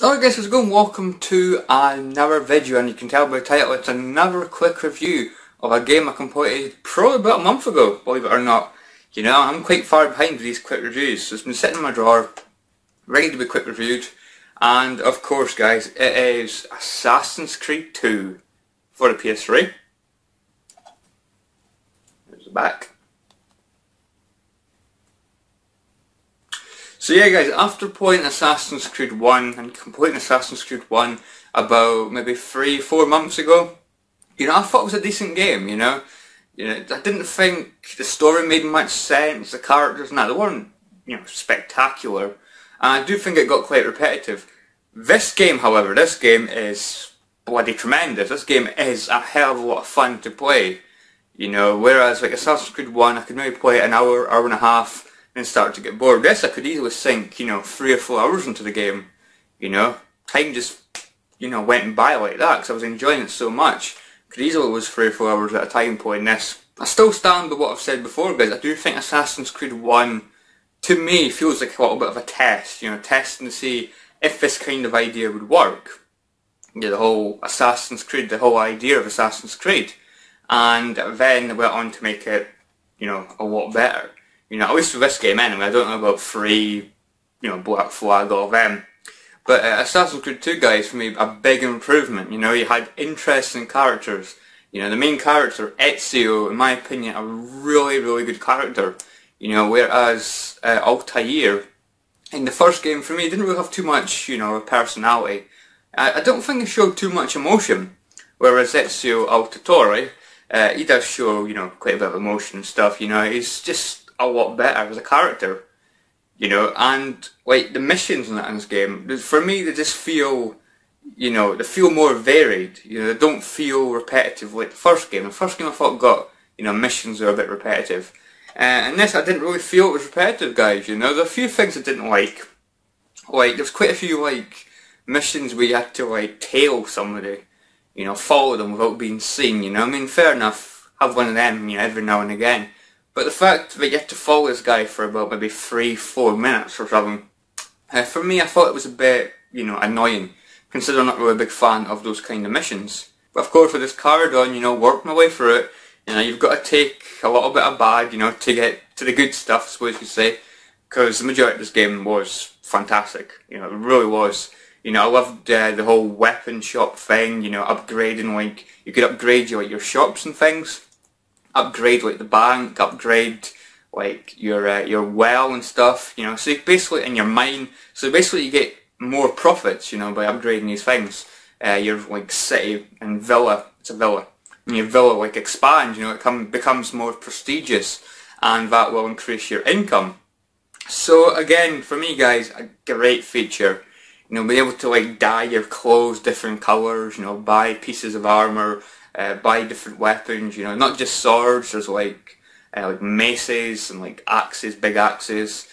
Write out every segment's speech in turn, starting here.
Alright guys, how's it going? Welcome to another video, and you can tell by the title it's another quick review of a game I completed probably about a month ago, believe it or not. You know, I'm quite far behind with these quick reviews, so it's been sitting in my drawer, ready to be quick reviewed. And of course guys, it is Assassin's Creed 2 for the PS3. There's the back. So yeah guys, after playing Assassin's Creed 1 and completing Assassin's Creed 1 about maybe 3-4 months ago, you know, I thought it was a decent game, you know. I didn't think the story made much sense, the characters and that, they weren't, you know, spectacular. And I do think it got quite repetitive. This game, however, this game is bloody tremendous. This game is a hell of a lot of fun to play. You know, whereas like Assassin's Creed 1, I could maybe play it an hour, hour and a half, and start to get bored. This I could easily sink, you know, 3 or 4 hours into the game. You know, time just, you know, went by like that because I was enjoying it so much. Could easily lose 3 or 4 hours at a time playing this. I still stand by what I've said before, guys. I do think Assassin's Creed 1, to me, feels like a little bit of a test. You know, testing to see if this kind of idea would work. You know, the whole Assassin's Creed, the whole idea of Assassin's Creed. And then they went on to make it, you know, a lot better. You know, at least for this game anyway. I don't know about 3, you know, Black Flag, all of them. But Assassin's Creed 2, guys, for me, a big improvement. You know, you had interesting characters. You know, the main character, Ezio, in my opinion, a really, really good character. You know, whereas Altair, in the first game, for me, didn't really have too much, you know, personality. I don't think he showed too much emotion. Whereas Ezio Auditore, he does show, you know, quite a bit of emotion and stuff. You know, he's just a lot better as a character, you know, and like the missions in this game, for me they just feel, you know, they feel more varied. You know, they don't feel repetitive like the first game. The first game I thought got, you know, missions are a bit repetitive, and this I didn't really feel it was repetitive, guys. You know, there are a few things I didn't like there's quite a few like missions where you had to like tail somebody, you know, follow them without being seen. You know, I mean, fair enough, have one of them, you know, every now and again. But the fact that you have to follow this guy for about maybe 3-4 minutes or something, for me I thought it was a bit, you know, annoying, considering I'm not really a big fan of those kind of missions. But of course with this card on, you know, work my way through it, you know, you've got to take a little bit of bad, you know, to get to the good stuff, I suppose you could say, because the majority of this game was fantastic, you know, it really was. You know, I loved the whole weapon shop thing, you know, upgrading, like, you could upgrade your shops and things. Upgrade like the bank, upgrade like your well and stuff, you know, so you basically, in your mine, so basically you get more profits, you know, by upgrading these things. Your like city and villa, it's a villa, and your villa like expands, you know, it becomes more prestigious, and that will increase your income. So again, for me guys, a great feature, you know, be able to like dye your clothes different colours, you know, buy pieces of armour, buy different weapons, you know, not just swords, there's like maces and like axes, big axes.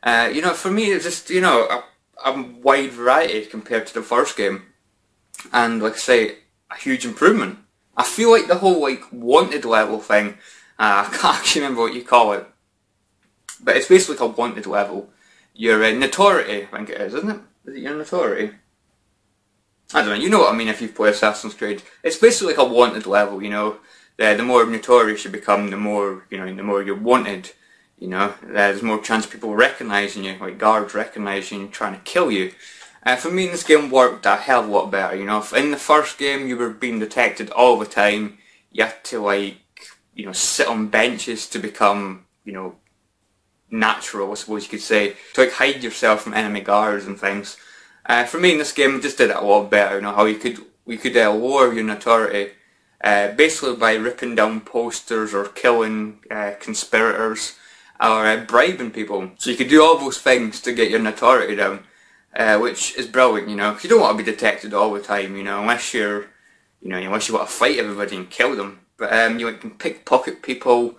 You know, for me it's just, you know, a wide variety compared to the first game. And like I say, a huge improvement. I feel like the whole like wanted level thing, I can't actually remember what you call it, but it's basically like a wanted level. Your notoriety, I think it is, isn't it? Is it your notoriety? I don't know, you know what I mean if you've played Assassin's Creed. It's basically like a wanted level, you know. The more notorious you become, the more, you know, the more you're wanted. You know, there's more chance of people recognising you, like guards recognising you, trying to kill you. For me, this game worked a hell of a lot better, you know. If in the first game you were being detected all the time, you had to like, you know, sit on benches to become, you know, natural, I suppose you could say, to like hide yourself from enemy guards and things. For me in this game, we just did it a lot better, you know, how we could lower your notoriety, basically by ripping down posters or killing conspirators, or bribing people. So you could do all those things to get your notoriety down, which is brilliant, you know, because you don't want to be detected all the time, you know, unless you're, you know, unless you want to fight everybody and kill them. But you can pickpocket people.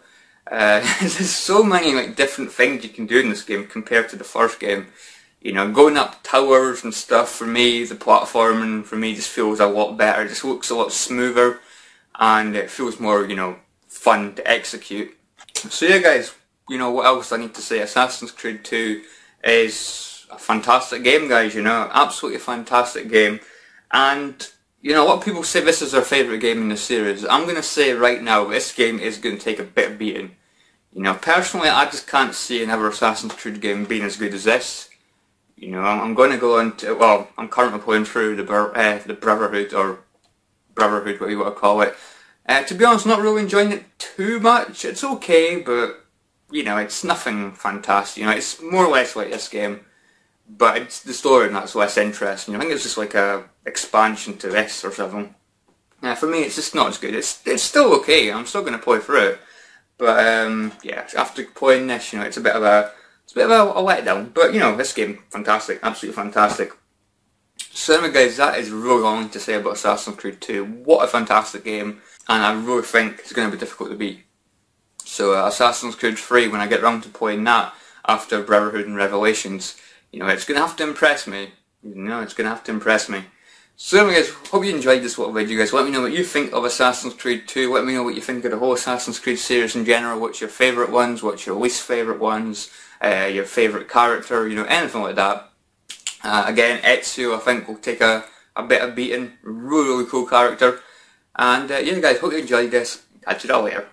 There's so many like different things you can do in this game compared to the first game. You know, going up towers and stuff, for me, the platforming for me just feels a lot better. It just looks a lot smoother, and it feels more, you know, fun to execute. So yeah guys, you know, what else I need to say? Assassin's Creed 2 is a fantastic game, guys, you know, absolutely fantastic game. And, you know, a lot of people say this is their favourite game in the series. I'm going to say right now, this game is going to take a bit of beating. You know, personally, I just can't see another Assassin's Creed game being as good as this. You know, I'm going to go on to, well, I'm currently playing through the Brotherhood, or Brotherhood, what you want to call it. To be honest, I'm not really enjoying it too much. It's okay, but, you know, it's nothing fantastic. You know, it's more or less like this game. But it's the story and that's less interesting. I think it's just like a expansion to this or something. For me, it's just not as good. It's still okay. I'm still going to play through it. But yeah, after playing this, you know, it's a bit of a letdown. But you know, this game, fantastic, absolutely fantastic. So anyway, guys, that is really all I need to say about Assassin's Creed 2. What a fantastic game, and I really think it's going to be difficult to beat. So Assassin's Creed 3, when I get around to playing that after Brotherhood and Revelations, you know, it's going to have to impress me. You know, it's going to have to impress me. So anyway, guys, hope you enjoyed this little video, guys. Let me know what you think of Assassin's Creed 2. Let me know what you think of the whole Assassin's Creed series in general. What's your favourite ones? What's your least favourite ones? Your favourite character? You know, anything like that. Again, Ezio, I think, will take a bit of beating. Really, really cool character. And yeah, guys, hope you enjoyed this. Catch you all later.